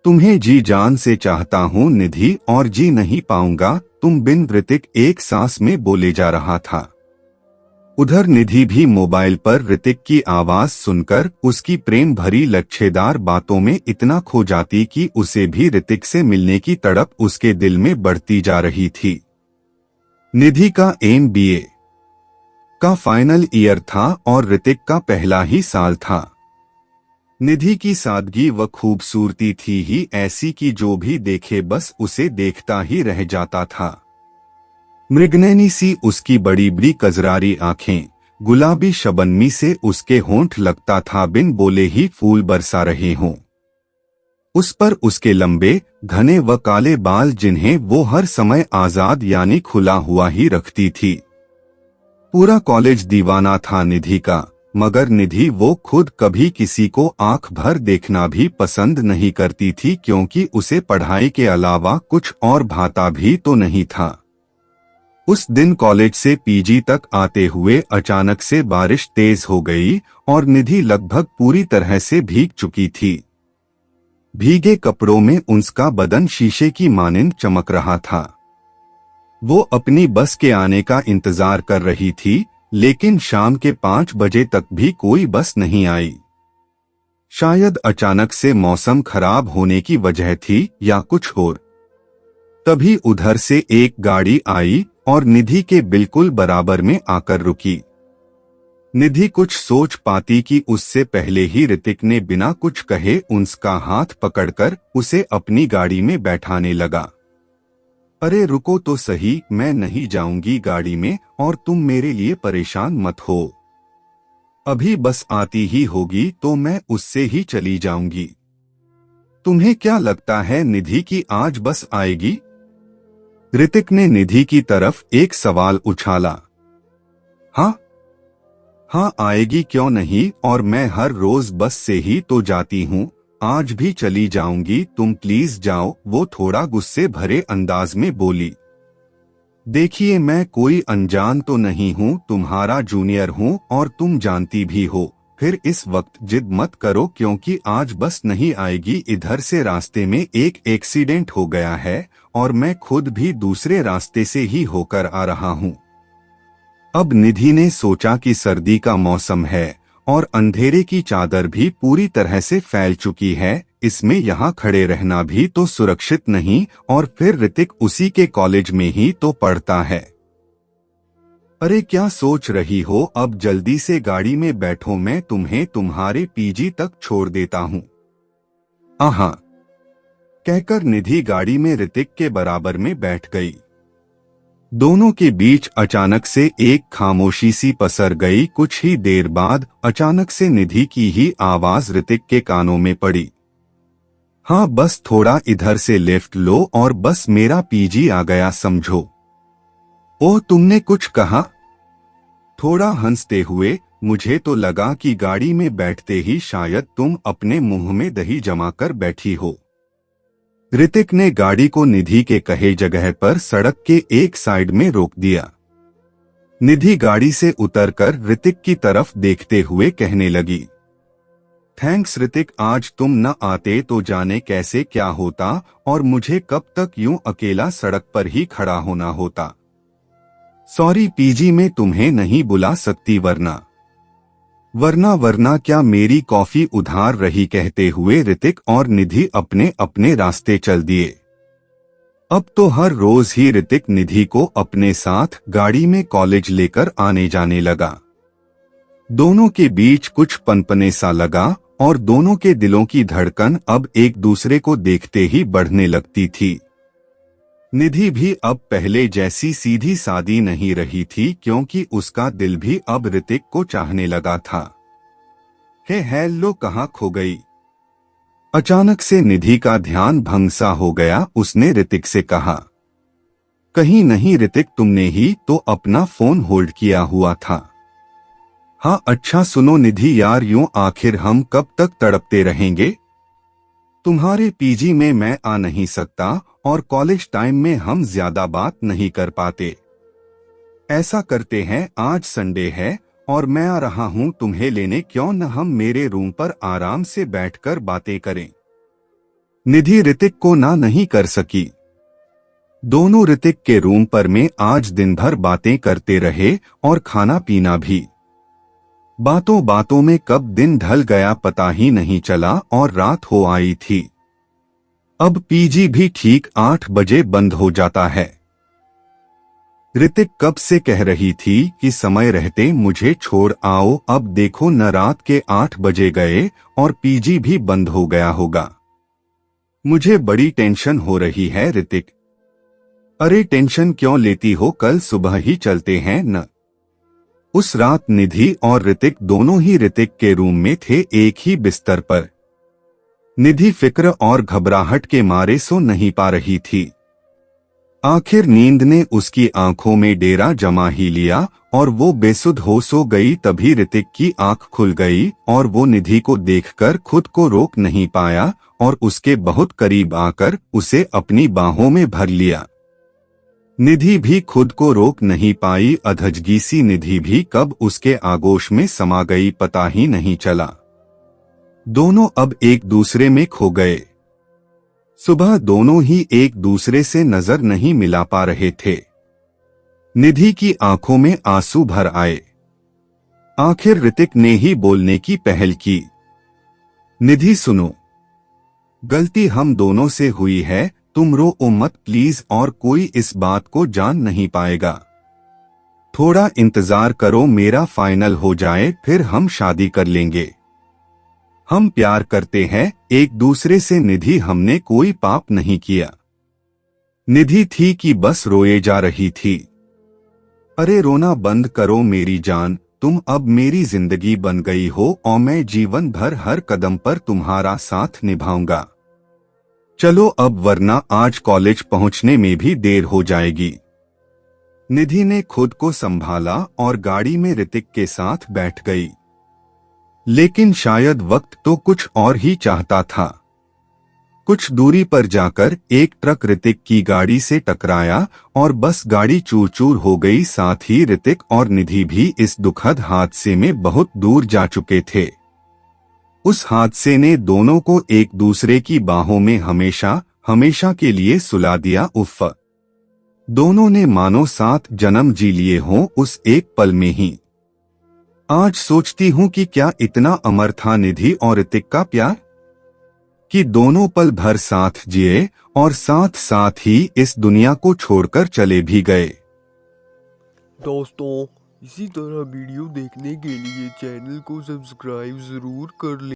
तुम्हें जी जान से चाहता हूँ निधि और जी नहीं पाऊंगा तुम बिन, ऋतिक एक सांस में बोले जा रहा था। उधर निधि भी मोबाइल पर ऋतिक की आवाज सुनकर उसकी प्रेम भरी लच्छेदार बातों में इतना खो जाती कि उसे भी ऋतिक से मिलने की तड़प उसके दिल में बढ़ती जा रही थी। निधि का MBA का फाइनल ईयर था और ऋतिक का पहला ही साल था। निधि की सादगी व खूबसूरती थी ही ऐसी कि जो भी देखे बस उसे देखता ही रह जाता था। मृगनयनी सी उसकी बड़ी बड़ी कजरारी आंखें, गुलाबी शबनमी से उसके होंठ लगता था बिन बोले ही फूल बरसा रहे हों। उस पर उसके लंबे घने व काले बाल जिन्हें वो हर समय आजाद यानी खुला हुआ ही रखती थी। पूरा कॉलेज दीवाना था निधि का, मगर निधि वो खुद कभी किसी को आंख भर देखना भी पसंद नहीं करती थी क्योंकि उसे पढ़ाई के अलावा कुछ और भाता भी तो नहीं था। उस दिन कॉलेज से PG तक आते हुए अचानक से बारिश तेज हो गई और निधि लगभग पूरी तरह से भीग चुकी थी। भीगे कपड़ों में उसका बदन शीशे की मानिंद चमक रहा था। वो अपनी बस के आने का इंतजार कर रही थी, लेकिन शाम के 5 बजे तक भी कोई बस नहीं आई। शायद अचानक से मौसम खराब होने की वजह थी या कुछ और। तभी उधर से एक गाड़ी आई और निधि के बिल्कुल बराबर में आकर रुकी। निधि कुछ सोच पाती कि उससे पहले ही ऋतिक ने बिना कुछ कहे उसका हाथ पकड़कर उसे अपनी गाड़ी में बैठाने लगा। अरे रुको तो सही, मैं नहीं जाऊंगी गाड़ी में और तुम मेरे लिए परेशान मत हो। अभी बस आती ही होगी तो मैं उससे ही चली जाऊंगी। तुम्हें क्या लगता है निधि की आज बस आएगी? ऋतिक ने निधि की तरफ एक सवाल उछाला। हाँ आएगी क्यों नहीं, और मैं हर रोज बस से ही तो जाती हूँ, आज भी चली जाऊंगी, तुम प्लीज जाओ, वो थोड़ा गुस्से भरे अंदाज में बोली। देखिए मैं कोई अनजान तो नहीं हूँ, तुम्हारा जूनियर हूँ और तुम जानती भी हो, फिर इस वक्त जिद मत करो क्योंकि आज बस नहीं आएगी। इधर से रास्ते में एक एक्सीडेंट हो गया है और मैं खुद भी दूसरे रास्ते से ही होकर आ रहा हूँ। अब निधि ने सोचा कि सर्दी का मौसम है और अंधेरे की चादर भी पूरी तरह से फैल चुकी है, इसमें यहाँ खड़े रहना भी तो सुरक्षित नहीं, और फिर ऋतिक उसी के कॉलेज में ही तो पढ़ता है। अरे क्या सोच रही हो, अब जल्दी से गाड़ी में बैठो, मैं तुम्हें तुम्हारे PG तक छोड़ देता हूँ। आहा कहकर निधि गाड़ी में ऋतिक के बराबर में बैठ गई। दोनों के बीच अचानक से एक खामोशी सी पसर गई। कुछ ही देर बाद अचानक से निधि की ही आवाज ऋतिक के कानों में पड़ी। हाँ बस थोड़ा इधर से लेफ्ट लो और बस मेरा PG आ गया समझो। ओह तुमने कुछ कहा? थोड़ा हंसते हुए, मुझे तो लगा कि गाड़ी में बैठते ही शायद तुम अपने मुंह में दही जमा कर बैठी हो। ऋतिक ने गाड़ी को निधि के कहे जगह पर सड़क के एक साइड में रोक दिया। निधि गाड़ी से उतरकर ऋतिक की तरफ देखते हुए कहने लगी, थैंक्स ऋतिक, आज तुम न आते तो जाने कैसे क्या होता और मुझे कब तक यूं अकेला सड़क पर ही खड़ा होना होता। सॉरी PG में तुम्हें नहीं बुला सकती वरना क्या मेरी कॉफी उधार रही। कहते हुए ऋतिक और निधि अपने अपने रास्ते चल दिए। अब तो हर रोज ही ऋतिक निधि को अपने साथ गाड़ी में कॉलेज लेकर आने जाने लगा। दोनों के बीच कुछ पनपने सा लगा और दोनों के दिलों की धड़कन अब एक दूसरे को देखते ही बढ़ने लगती थी। निधि भी अब पहले जैसी सीधी सादी नहीं रही थी क्योंकि उसका दिल भी अब ऋतिक को चाहने लगा था। हे हेलो, कहाँ खो गई? अचानक से निधि का ध्यान भंग सा हो गया। उसने ऋतिक से कहा, कहीं नहीं ऋतिक, तुमने ही तो अपना फोन होल्ड किया हुआ था। हाँ अच्छा सुनो निधि यार, यूं आखिर हम कब तक तड़पते रहेंगे? तुम्हारे PG में मैं आ नहीं सकता और कॉलेज टाइम में हम ज्यादा बात नहीं कर पाते। ऐसा करते हैं, आज संडे है और मैं आ रहा हूं तुम्हें लेने, क्यों न हम मेरे रूम पर आराम से बैठकर बातें करें? निधि ऋतिक को ना नहीं कर सकी। दोनों ऋतिक के रूम पर में आज दिन भर बातें करते रहे और खाना पीना भी। बातों बातों में कब दिन ढल गया पता ही नहीं चला और रात हो आई थी। अब पीजी भी ठीक 8 बजे बंद हो जाता है। ऋतिक कब से कह रही थी कि समय रहते मुझे छोड़ आओ, अब देखो न रात के 8 बजे गए और पीजी भी बंद हो गया होगा। मुझे बड़ी टेंशन हो रही है ऋतिक। अरे टेंशन क्यों लेती हो, कल सुबह ही चलते हैं न। उस रात निधि और ऋतिक दोनों ही ऋतिक के रूम में थे, एक ही बिस्तर पर। निधि फिक्र और घबराहट के मारे सो नहीं पा रही थी। आखिर नींद ने उसकी आंखों में डेरा जमा ही लिया और वो बेसुध हो सो गई। तभी ऋतिक की आंख खुल गई और वो निधि को देखकर खुद को रोक नहीं पाया और उसके बहुत करीब आकर उसे अपनी बाहों में भर लिया। निधि भी खुद को रोक नहीं पाई। अधजगी सी निधि भी कब उसके आगोश में समा गई पता ही नहीं चला। दोनों अब एक दूसरे में खो गए। सुबह दोनों ही एक दूसरे से नजर नहीं मिला पा रहे थे। निधि की आंखों में आंसू भर आए। आखिर ऋतिक ने ही बोलने की पहल की। निधि सुनो, गलती हम दोनों से हुई है, तुम रो मत प्लीज और कोई इस बात को जान नहीं पाएगा। थोड़ा इंतजार करो, मेरा फाइनल हो जाए फिर हम शादी कर लेंगे। हम प्यार करते हैं एक दूसरे से निधि, हमने कोई पाप नहीं किया। निधि थी कि बस रोए जा रही थी। अरे रोना बंद करो मेरी जान, तुम अब मेरी जिंदगी बन गई हो और मैं जीवन भर हर कदम पर तुम्हारा साथ निभाऊंगा। चलो अब वरना आज कॉलेज पहुंचने में भी देर हो जाएगी। निधि ने खुद को संभाला और गाड़ी में ऋतिक के साथ बैठ गई। लेकिन शायद वक्त तो कुछ और ही चाहता था। कुछ दूरी पर जाकर एक ट्रक ऋतिक की गाड़ी से टकराया और बस गाड़ी चूर चूर हो गई। साथ ही ऋतिक और निधि भी इस दुखद हादसे में बहुत दूर जा चुके थे। उस हादसे ने दोनों को एक दूसरे की बाहों में हमेशा हमेशा के लिए सुला दिया। उफ़, दोनों ने मानो 7 जन्म जी लिए हों उस एक पल में ही। आज सोचती हूँ कि क्या इतना अमर था निधि और ऋतिक का प्यार, कि दोनों पल भर साथ जिए और साथ साथ ही इस दुनिया को छोड़कर चले भी गए। दोस्तों, इसी तरह वीडियो देखने के लिए चैनल को सब्सक्राइब जरूर कर लें।